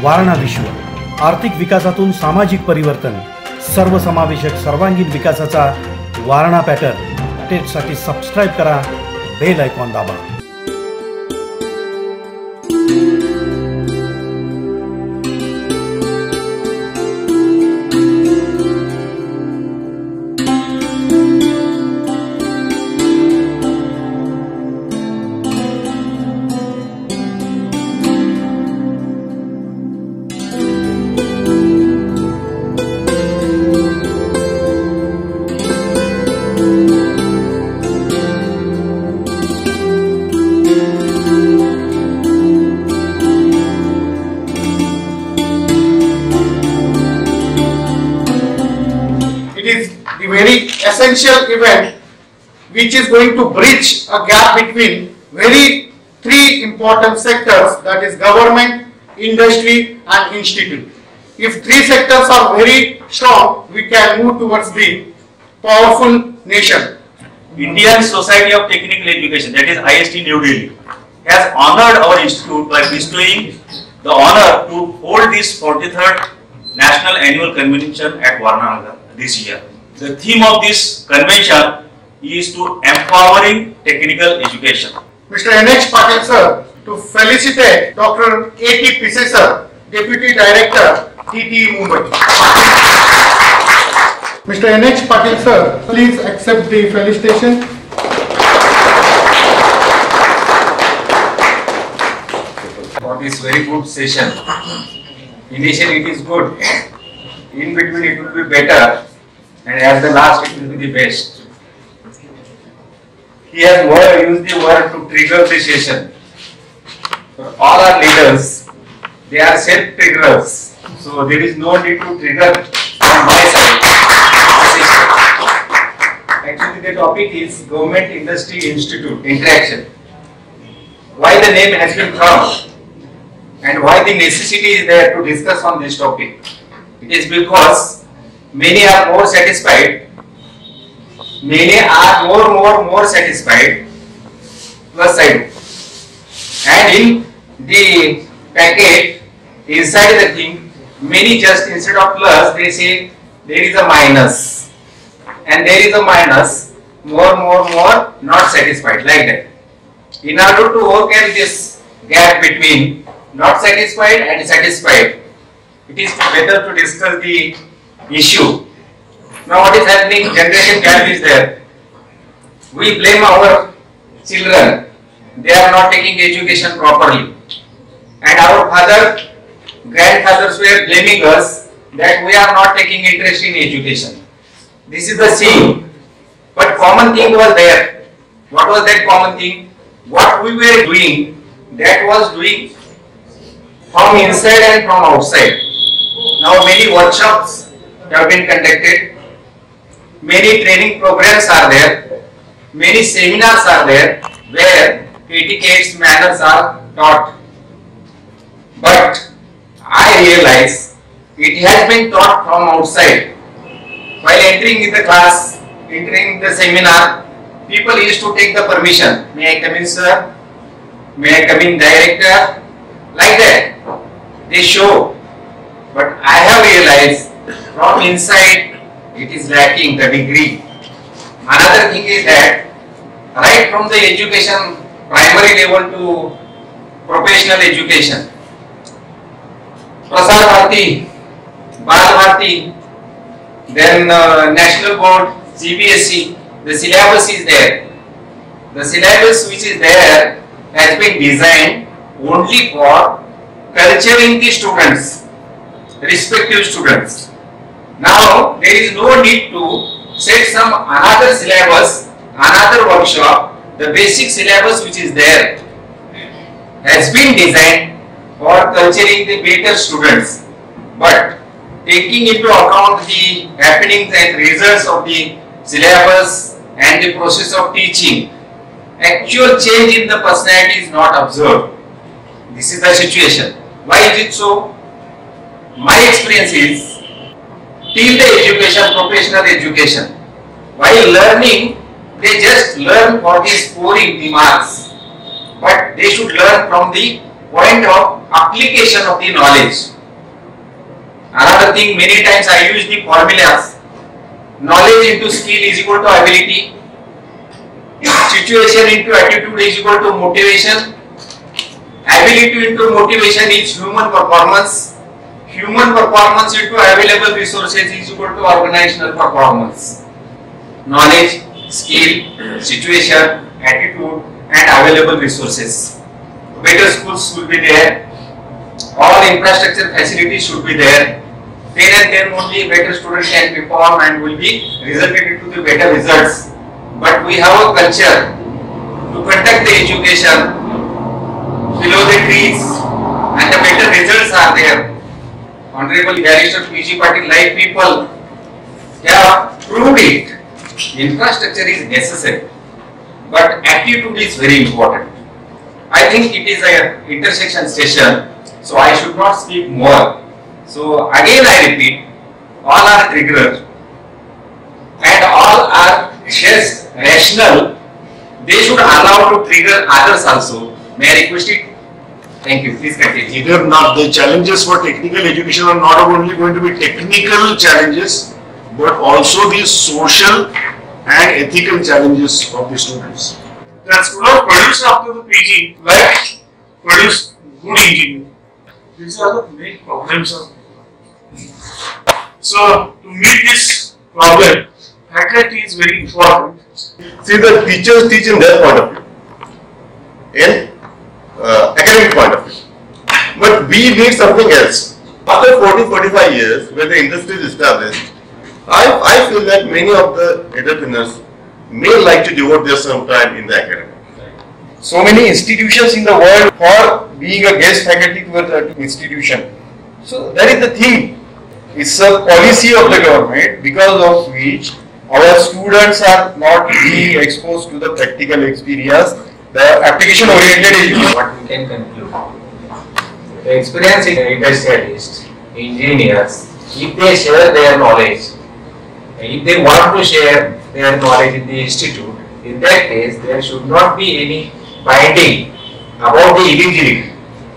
वारणा विश्व आर्थिक विकासातून सामाजिक परिवर्तन, सर्वसमावेशक सर्वांगीण विकासाचा वारणा पॅटर्न टेटसाठी सबस्क्राइब करा, बेल आयकॉन दाबा. Very essential event which is going to bridge a gap between three important sectors, that is government, industry and institute. If three sectors are very strong, we can move towards the powerful nation. Indian Society of Technical Education, that is IST New Delhi, has honored our institute by bestowing the honor to hold this 43rd National Annual Convention at Varnanagar this year. The theme of this convention is to empowering technical education. Mr. N.H. Patil sir, to felicitate Dr. A.T. Pise sir, Deputy Director, TTE Mumbai. Mr. N.H. Patil sir, please accept the felicitation. For this very good session. Initially it is good, in between it will be better, and at the last it will be the best. He has used the word to trigger the session. For all our leaders, they are self-triggerers, so there is no need to trigger from my side. Actually the topic is Government Industry Institute Interaction. Why the name has been thought and why the necessity is there to discuss on this topic? It is because many are more satisfied, many are more satisfied, plus side. And in the packet, inside the thing, many just instead of plus, they say there is a minus. And there is a minus, more not satisfied, like that. In order to overcome this gap between not satisfied and satisfied, it is better to discuss the issue. Now what is happening, generation gap is there. We blame our children, they are not taking education properly. And our grandfathers were blaming us that we are not taking interest in education. This is the scene. But common thing was there. What was that common thing? What we were doing, that was doing from inside and from outside. Now many workshops have been conducted, many training programs are there, many seminars are there where etiquettes, manners are taught. But I realize it has been taught from outside. While entering in the class, entering the seminar, people used to take the permission. May I come in, sir? May I come in, director? Like that. They show. But I have realized from inside it is lacking the degree. Another thing is that right from the education, primary level to professional education, Prasar Bharati, Bal Bharati, then National Board, CBSE, the syllabus is there. The syllabus which is there has been designed only for culturing the students, respective students. Now there is no need to set some another syllabus, another workshop. The basic syllabus which is there has been designed for culturing the better students, but taking into account the happenings and results of the syllabus and the process of teaching, actual change in the personality is not observed. This is the situation. Why is it so? My experience is, till the education, professional education, while learning, they just learn for the scoring the marks, but they should learn from the point of application of the knowledge. Another thing, many times I use the formulas. Knowledge into skill is equal to ability. Situation into attitude is equal to motivation. Ability into motivation is human performance. Human performance into available resources is equal to organizational performance. Knowledge, skill, situation, attitude and available resources. Better schools should be there. All infrastructure facilities should be there. Then and then only better students can perform and will be resulted into the better results. But we have a culture to conduct the education below the trees and the better results are there. Honorable Barrister P.G. Patil like people have proved it. Infrastructure is necessary, but attitude is very important. I think it is an intersection session, so I should not speak more. So again I repeat, all are triggerers and all are just rational. They should allow to trigger others also. May I request it? Thank you. Please continue. Either not the challenges for technical education are not only going to be technical challenges, but also the social and ethical challenges of the students. The students produced after the PG like produce good engineers. These are the main problems. So to meet this problem, faculty is very important. See, the teachers teach in their point of view, in academic point of view. But we need something else. After 40-45 years, when the industry is established, I feel that many of the entrepreneurs may like to devote their some time in the academy. So many institutions in the world for being a guest faculty to an institution. So that is the thing. It's a policy of the government because of which our students are not being exposed to the practical experience. The application oriented education. What we can conclude. The experience in industrialists, engineers, if they share their knowledge, if they want to share their knowledge in the institute, in that case there should not be any binding about the eligibility,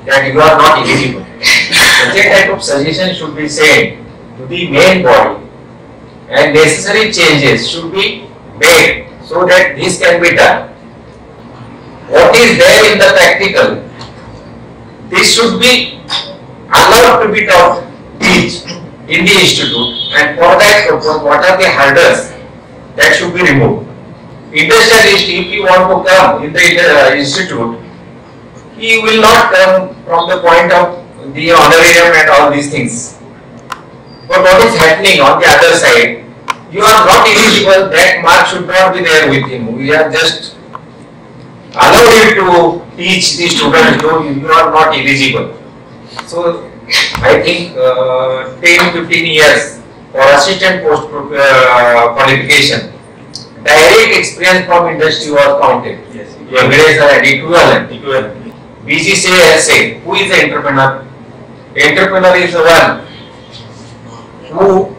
that you are not eligible. Such a type of suggestion should be sent to the main body and necessary changes should be made so that this can be done. What is there in the practical, this should be allowed to be taught, teach in the institute, and for that purpose, what are the hurdles that should be removed. Industrialist, if he want to come in the institute, he will not come from the point of the honorarium and all these things. But what is happening on the other side, you are not eligible, that mark should not be there with him. We are just allow you to teach the students, though you are not eligible. So I think 10-15 years for assistant post qualification, direct experience from industry was counted. Yes. Your grades are equivalent. BGCA has said, who is the entrepreneur? Entrepreneur is the one who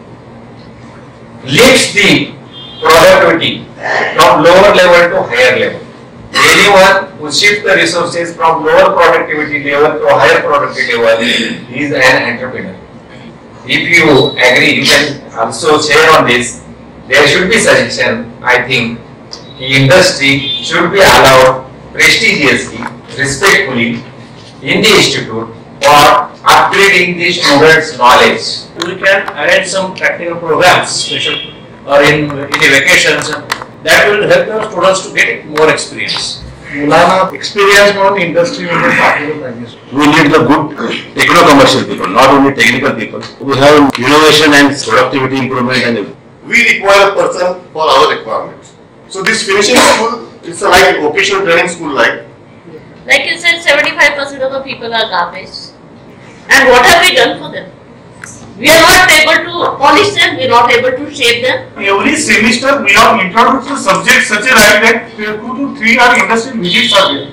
lifts the productivity from lower level to higher level. Anyone who shifts the resources from lower productivity level to higher productivity level is an entrepreneur. If you agree, you can also share on this. There should be suggestion. I think the industry should be allowed prestigiously, respectfully in the institute for upgrading the students' knowledge. We can arrange some practical programs, special or in the vacations, that will help the students to get more experience. मुलांना experience म्हणून industry मध्ये पाठवलं पाहिजे. We need the good techno-commercial people, not only technical people. We have innovation and productivity improvement, and we require a person for our requirements. So this finishing school is like vocational training school like. Like you said, 75% of the people are garbage. And what have we done for them? We are not able to polish them, we are not able to shape them. Every semester we have introduced the subject such a right that 2 to 3 are industry visits are there.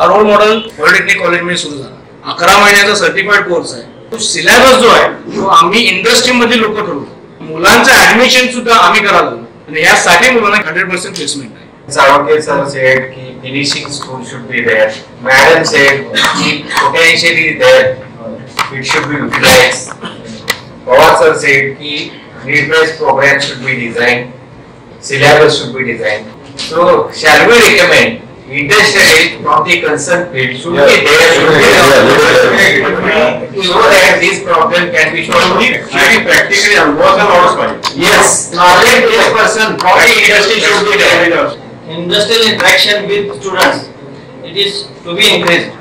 Role model polytechnic college मध्ये सुरू झाला. 11 महिन्याचा certified course आहे. तो syllabus जो आहे तो आम्ही इंडस्ट्री मध्ये लोक ठरवतो. मुलांचं ऍडमिशन सुद्धा आम्ही करायला लागलो आणि यासाठी मुलांना 100% प्लेसमेंट आहे. Saroke sir said कि finishing school should be there. Madam said कि potential is there, it should be utilized. Pawar sir said कि need-based program should be designed, syllabus should be designed. So shall we recommend industrialists from the concerned field should be there so that this problem can be solved? Should be practically involved and also. Yes, knowledge-based person from the industry should be there. Industrial interaction with students, it is to be increased.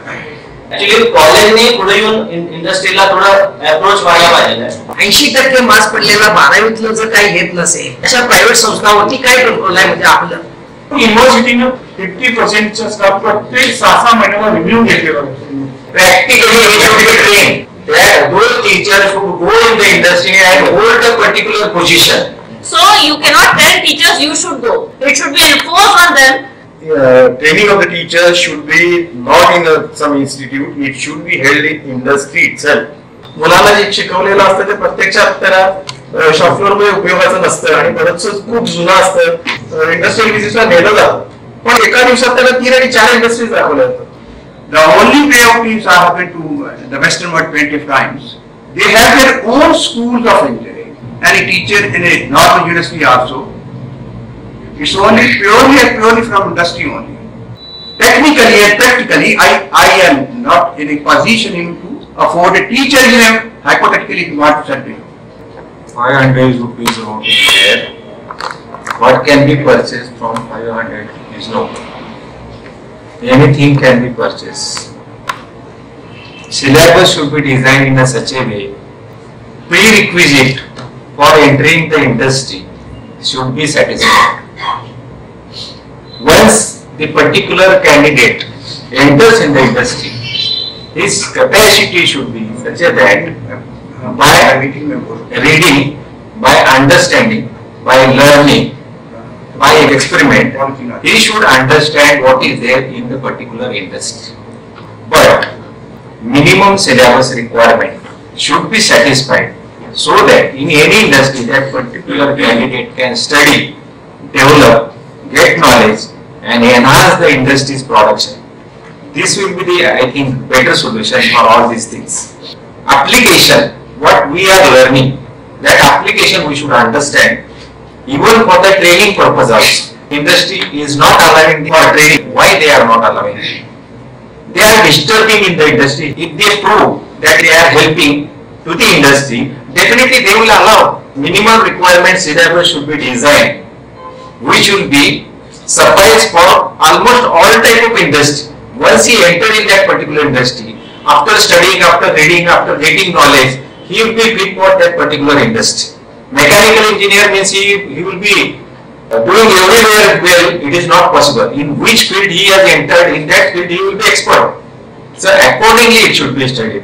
Actually कॉलेजने पुढे येऊन इंडस्ट्रीला थोडं approach व्हायला पाहिजे. 80% marks पडलेला 12वीतलं जर काही घेत नसेल अशा प्रायव्हेट संस्थांवरती काय कंट्रोल आहे म्हणजे आपलं युनिव्हर्सिटीनं 50% चा स्टाफ प्रत्येक 6 महिन्यावर रिव्ह्यू घेतलेला आहे. Practically we should be trained that those teachers who go in the industry and hold a particular position. So you cannot tell teachers you should go. It should be enforced on them. Training of the teachers should be not in some institute, it should be held in industry itself. मुलाला जे शिकवलेलं असतं ते प्रत्यक्षात त्याला शॉपफ्लोअर मध्ये उपयोगाचं नसतं आणि बरंच खूप जुनं असतं. इंडस्ट्रियल व्हिजिटला नेलं जातं पण एका दिवसात त्याला 3 आणि 4 इंडस्ट्रीज दाखवल्या जातात. The only way of teams I have been to the Western world 20 times. They have their own schools of engineering and a teacher in a normal university also. It's only purely from industry only. Technically and practically, I am not in a position to afford a teacher in a hypothetically if you want to send me. 500 rupees road is there. What can be purchased from 500 is no. Anything can be purchased. Syllabus should be designed in a such a way. Prerequisite for entering the industry should be satisfied. Once the particular candidate enters in the industry, his capacity should be such a that by reading, by understanding, by learning, by experiment, he should understand what is there in the particular industry. But minimum syllabus requirement should be satisfied so that in any industry that particular candidate can study, develop, get knowledge and enhance the industry's production. This will be the, I think, better solution for all these things. Application, what we are learning, that application we should understand. Even for the training purpose also, industry is not allowing for training. Why they are not allowing? They are disturbing in the industry. If they prove that they are helping to the industry, definitely they will allow. Minimum requirement syllabus should be designed, which will be suffice for almost all type of industry. Once he enter in that particular industry, after studying, after reading, after getting knowledge, he will be fit for that particular industry. Mechanical engineer means he will be doing everywhere well, it is not possible. In which field he has entered, in that field he will be expert. So accordingly it should be studied.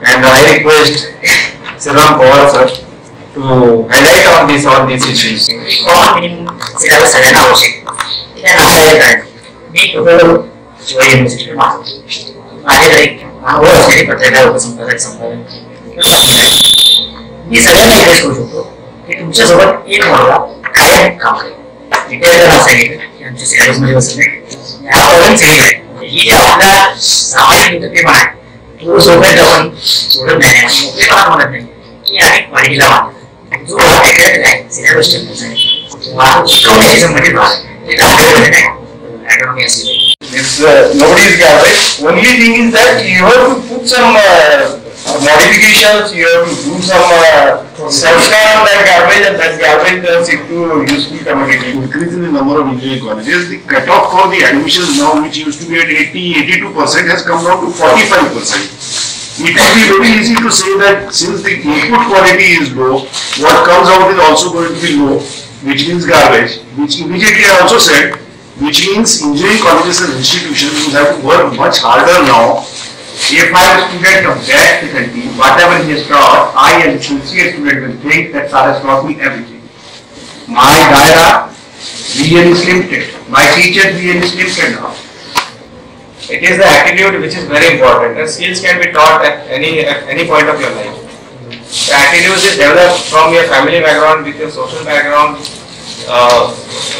And I request Siram Pawar sir to highlight on all these issues. Syllabus सगळ्यांना आवश्यक आहे. मी university माझ्याकडे अनुभव असलेली पत्रकार उपसंपादक संपादन मी सगळ्यांना request करू शकतो की तुमच्यासोबत एक मुलगा कायम काम करेल. विद्यार्थ्यांना सांगितलं की आमच्या सिलेबस मध्ये बसत नाही या प्रॉब्लेम सगळी आहे ही जे आपला सामाजिक उद्योगपणा आहे तो सोबत आपण सोडत नाही मोकळेपणा म्हणत नाही की आम्ही क्वालिटीला मानतो जो आपल्याकडे आहे सिलेबस टेम्पल्स आहे शिकवण्याशी संबंधित भाग ते आपल्याकडे नाही अकॅडमी असेल. It's nobody's garbage. Only thing is that you have to put some modifications. You have to do some sanction on that garbage, and that garbage turns into useful commodity. Increasing the number of engineering colleges, the cutoff for the admissions now, which used to be at 82%, has come down to 45%. It will be very easy to say that since the input quality is low, what comes out is also going to be low, which means garbage, which immediately I also said, which means engineering colleges and institutions will have to work much harder now. If I am a student of that faculty, whatever he has taught, I as a sincere student will think that sir has taught me everything. My daira really is limited. My teachers really is limited now. It is the attitude which is very important. The skills can be taught at any point of your life. The attitude is developed from your family background, with your social background,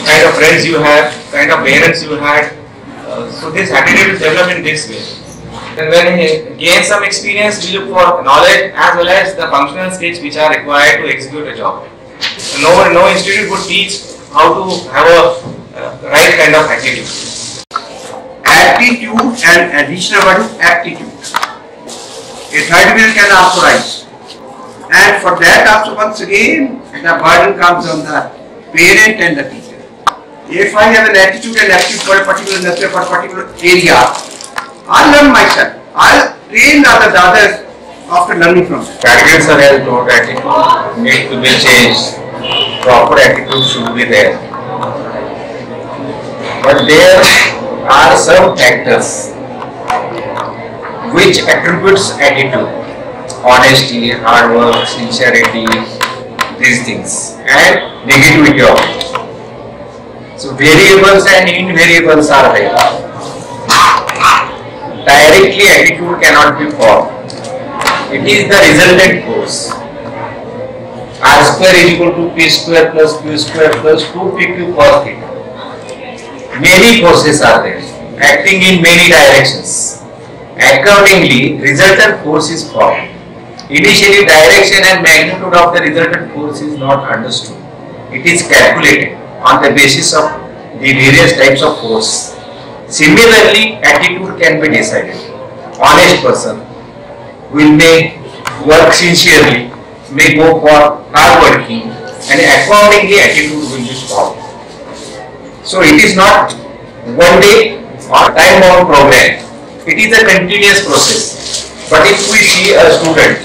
kind of friends you have, kind of parents you had. So this attitude is developed in this way. And when we gain some experience, we look for knowledge as well as the functional skills which are required to execute a job. No institute would teach how to have a right kind of attitude. Aptitude and additional one is aptitude. A third wheel can also rise. And for that also once again the burden comes on the parent and the teacher. If I have an attitude and aptitude for a particular industry, for a particular area, I'll learn myself. I'll train others after learning from them. Targets are held to attitude need to be changed. Proper attitude should be there. But there are some factors which attributes attitude, honesty, hard work, sincerity, these things, and negativity of it. So variables and invariables are there. Directly attitude cannot be formed. It is the resultant cause. R square is equal to P square plus Q square plus 2PQ cos theta. Many forces are there, acting in many directions. Accordingly, resultant force is formed. Initially, direction and magnitude of the resultant force is not understood. It is calculated on the basis of the various types of force. Similarly, attitude can be decided. Honest person will may work sincerely, may go for hard working, and accordingly attitude will be formed. So it is not one day or time bound program. It is a continuous process. But if we see a student,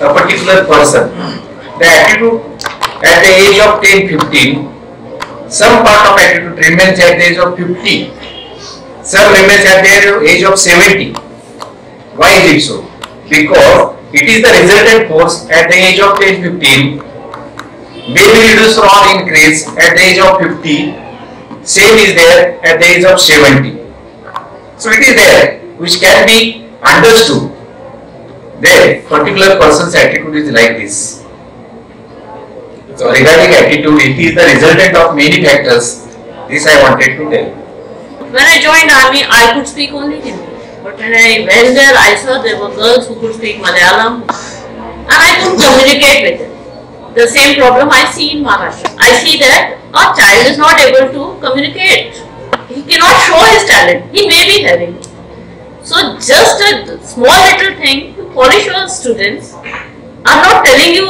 a particular person, the attitude at the age of 10-15, some part of attitude remains at the age of 50, some remains at the age of 70. Why is it so? Because it is the resultant force at the age of 10-15, may be reduced or increase at the age of 50, same is there at the age of 70. So it is there which can be understood. There, particular person's attitude is like this. So regarding attitude, it is the resultant of many factors. This I wanted to tell. When I joined army, I could speak only Hindi. But when I went there, I saw there were girls who could speak Malayalam, and I couldn't communicate with them. The same problem I see in Maharashtra. I see that a child is not able to communicate. He cannot show his talent. He may be having. So just a small little thing to polish your students. I'm not telling you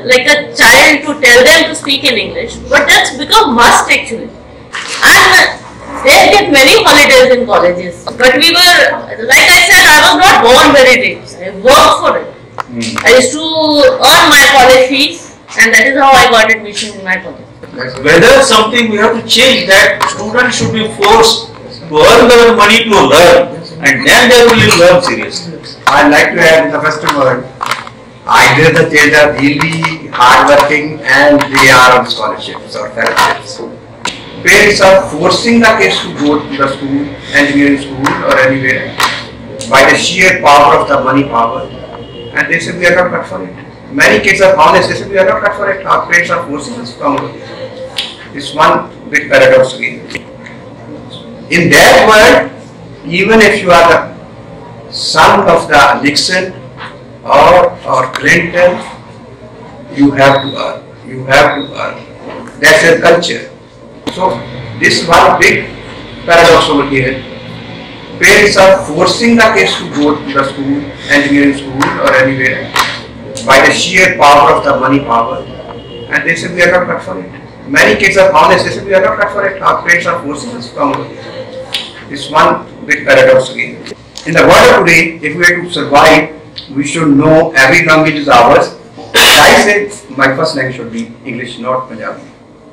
like a child to tell them to speak in English, but that's become must actually. And they get many holidays in colleges. But we were, like I said, I was not born very rich. I worked for it. I used to earn my college fees, and that is how I got admission in my college. Whether something we have to change, that students should be forced to earn their money to learn, and then they will learn seriously. I'd like to add the first word. Either the children are really hardworking and they are on scholarships or fellowships. Parents are forcing the kids to go to the school, engineering school or anywhere by the sheer power of the money power, and they say we are not cut for it. Many kids are honest, they say we are not cut for it. Our parents are forcing us to come. It's one big paradox again. In that world, even if you are the son of the Nixon or Clinton, you have to earn. You have to earn. That's a culture. So this is one big paradox over here. Parents are forcing the kids to go to the school, engineering school or anywhere by the sheer power of the money power, and they say we are not cut for it. Many kids are honest, they say we are not cut for it. Our parents are forcing us to come over. It's one big paradox again. In the world today, if we are to survive, we should know every language is ours. I said my first language should be English, not Punjabi.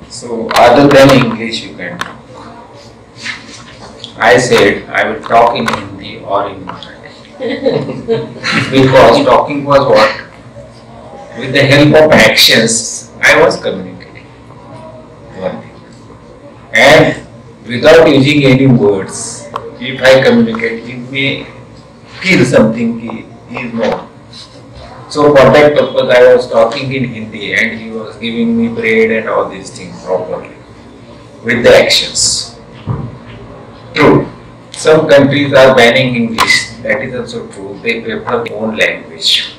So other than English you can talk. I said I will talk in Hindi or in Marathi. Because talking was what? With the help of actions, I was communicating. One thing. And without using any words, if I communicate, it may feel something he is not. So for that purpose, I was talking in Hindi and he was giving me bread and all these things properly with the actions. True, some countries are banning English. that is also true. They prefer their own language.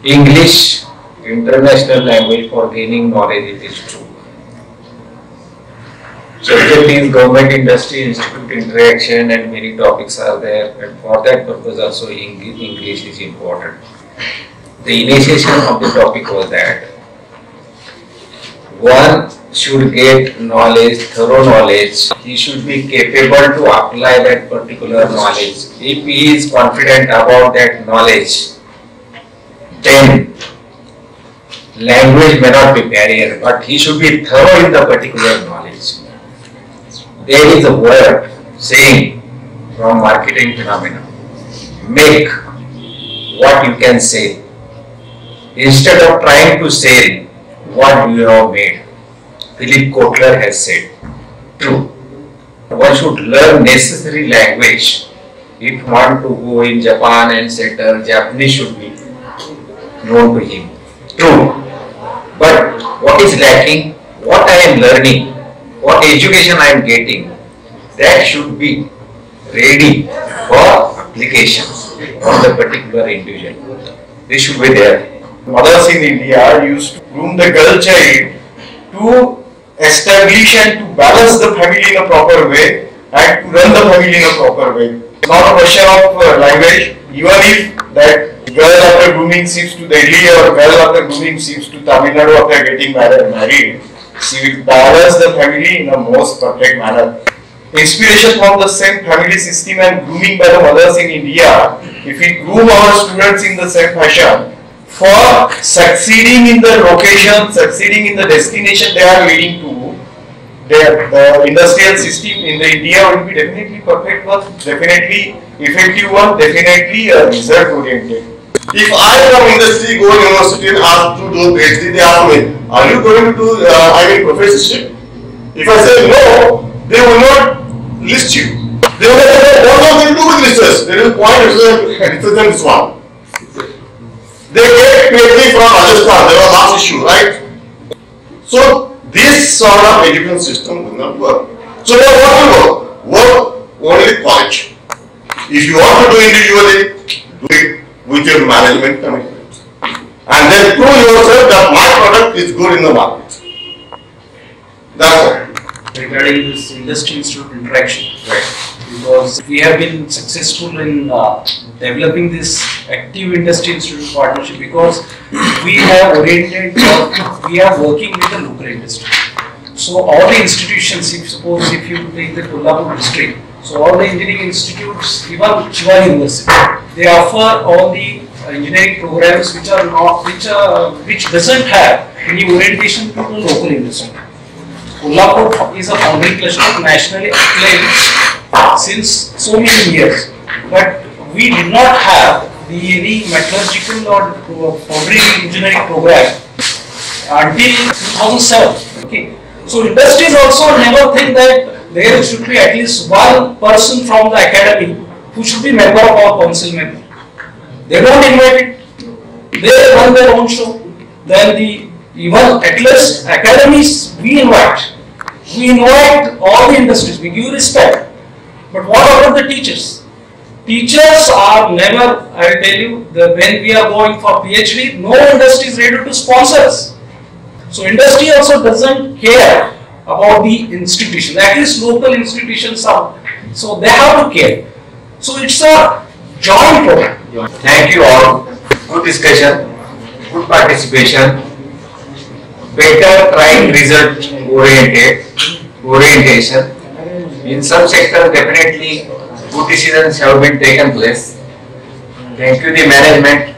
English, international language for gaining knowledge, it is true. Subject is government industry institute interaction and many topics are there, and for that purpose also English is important. The initiation of the topic was that one should get knowledge, thorough knowledge. He should be capable to apply that particular knowledge. If he is confident about that knowledge, then language may not be barrier, but he should be thorough in the particular knowledge. There is a word saying from marketing phenomena, make what you can sell instead of trying to sell what you have made. Philip Kotler has said, true. One should learn necessary language. If one to go in Japan and settle, Japanese should be known to him. True. But what is lacking? What I am learning, what education I am getting, that should be ready for application on the particular individual. This should be there. Mothers in India used to groom the girl child to establish and to balance the family in a proper way and to run the family in a proper way. It's not a question of language. Even if that girl after grooming shifts to Delhi or girl after grooming shifts to Tamil Nadu after getting married, she will balance the family in a most perfect manner. Inspiration from the same family system and grooming by the mothers in India, if we groom our students in the same fashion, for succeeding in the location, succeeding in the destination they are leading to, the industrial system in the India will be definitely perfect one, definitely effective one, definitely result oriented. If I from industry go university and ask to do PhD, they ask me, are you going to do professorship? If I say no, they will not list you. They will say, what are you going to do with research? They will point research this one. They get PhD from Rajasthan, there was last issue, right? So this sort of education system will not work. So what will work? Work only college. If you want to do individually, do it with your management commitment. And then prove yourself that my product is good in the market. That's all. Regarding this industry-institute interaction, right? Because we have been successful in developing this active industry-institute partnership because we have oriented, we are working with the local industry. So all the institutions, suppose if you take the Kolhapur district, so all the engineering institutes, even Shiva University, they offer all the engineering programs which are not, which doesn't have any orientation to the local industry. Kolhapur is a foundry cluster nationally acclaimed since so many years, but we did not have any metallurgical or foundry engineering program until 2007. Okay, so industries also never think that there should be at least one person from the academy who should be member of our council member. They don't invite it. They run their own show. Then even at least academies we invite. We invite all the industries. We give respect. But what about the teachers? Teachers are never, I will tell you, when we are going for PhD, no industry is ready to sponsor us. So industry also doesn't care about the institutions. At least local institutions are. So they have to care. So it's a joint program. Thank you all. Good discussion, good participation, better trying result orientation. In some sectors definitely good decisions have been taken place. Thank you the management.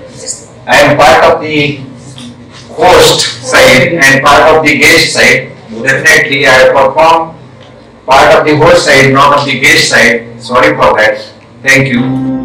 I am part of the host side and part of the guest side. Definitely I have performed part of the host side, not of the guest side. Sorry for that. Thank you.